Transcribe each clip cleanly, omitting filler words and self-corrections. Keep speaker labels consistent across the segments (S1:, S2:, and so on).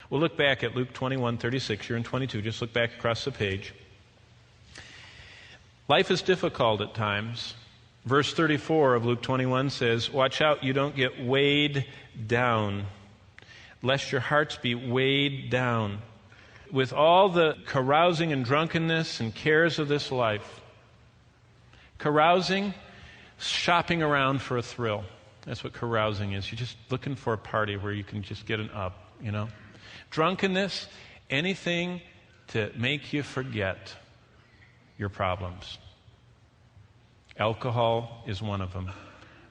S1: We'll look back at Luke 21:36. You're in 22. Just look back across the page. Life is difficult at times. Verse 34 of Luke 21 says, watch out you don't get weighed down, lest your hearts be weighed down with all the carousing and drunkenness and cares of this life. Carousing, shopping around for a thrill. That's what carousing is. You're just looking for a party where you can just get an up, you know. Drunkenness, anything to make you forget your problems. Alcohol is one of them.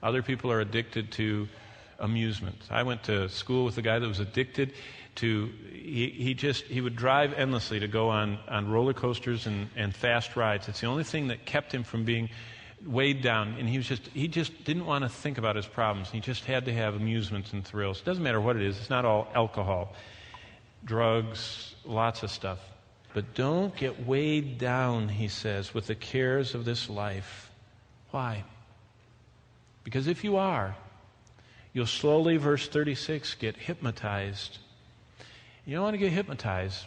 S1: Other people are addicted to amusement. I went to school with a guy that was addicted to, he would drive endlessly to go on roller coasters and fast rides. It's the only thing that kept him from being weighed down. And he just didn't want to think about his problems. He just had to have amusements and thrills. It doesn't matter what it is. It's not all alcohol. Drugs, lots of stuff. But don't get weighed down, he says, with the cares of this life. Why? Because if you are, you'll slowly, verse 36, get hypnotized. You don't want to get hypnotized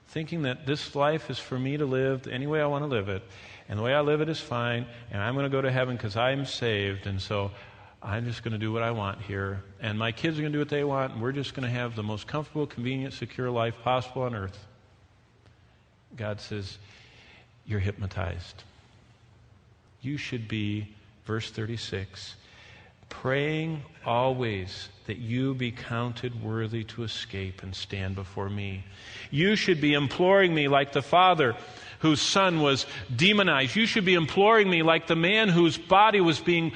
S1: thinking that this life is for me to live any way I want to live it, and the way I live it is fine, and I'm going to go to heaven because I'm saved, and so I'm just going to do what I want here, and my kids are going to do what they want, and we're just going to have the most comfortable, convenient, secure life possible on earth. God says, you're hypnotized. You should be, verse 36, praying always that you be counted worthy to escape and stand before me. You should be imploring me like the father whose son was demonized. You should be imploring me like the man whose body was being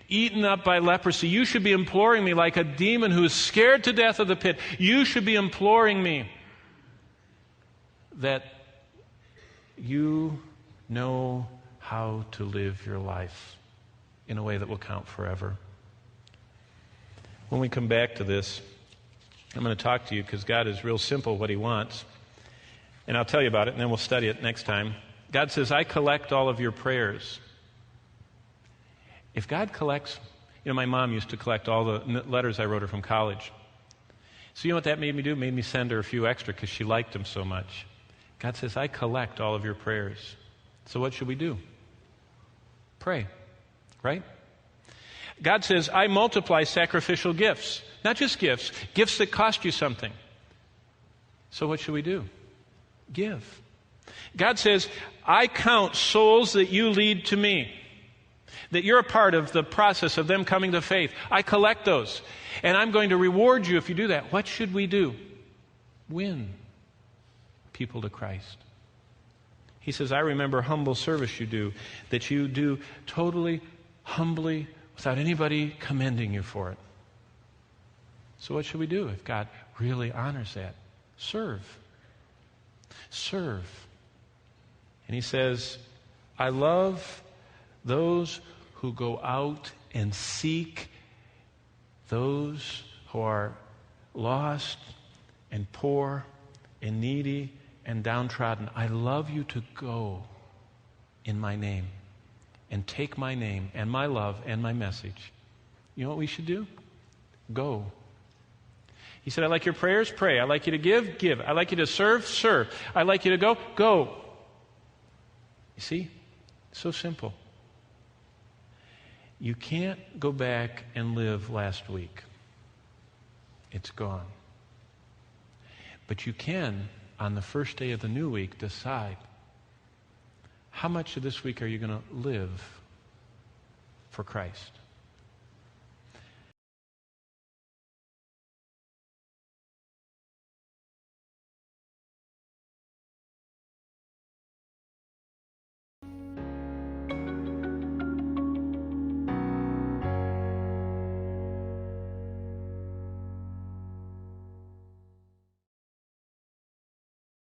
S1: eaten up by leprosy. You should be imploring me like a demon who is scared to death of the pit. You should be imploring me that you know how to live your life in a way that will count forever. When we come back to this, I'm going to talk to you because God is real simple what He wants. And I'll tell you about it, and then we'll study it next time. God says, I collect all of your prayers. If God collects, my mom used to collect all the letters I wrote her from college. So you know what that made me do? It made me send her a few extra because she liked them so much. God says, I collect all of your prayers. So what should we do? Pray, right? God says, I multiply sacrificial gifts. Not just gifts that cost you something. So what should we do? Give. God says, I count souls that you lead to me. That you're a part of the process of them coming to faith. I collect those. And I'm going to reward you if you do that. What should we do? Win people to Christ. He says, I remember humble service you do, that you do totally, humbly, without anybody commending you for it. So what should we do if God really honors that? Serve. Serve. And He says, I love those who go out and seek those who are lost and poor and needy and downtrodden. I love you to go in my name and take my name and my love and my message. You know what we should do? Go. He said, I like your prayers, pray. I like you to give, give. I like you to serve, serve. I like you to go, go. You see? So simple. You can't go back and live last week. It's gone. But you can, on the first day of the new week, decide how much of this week are you going to live for Christ?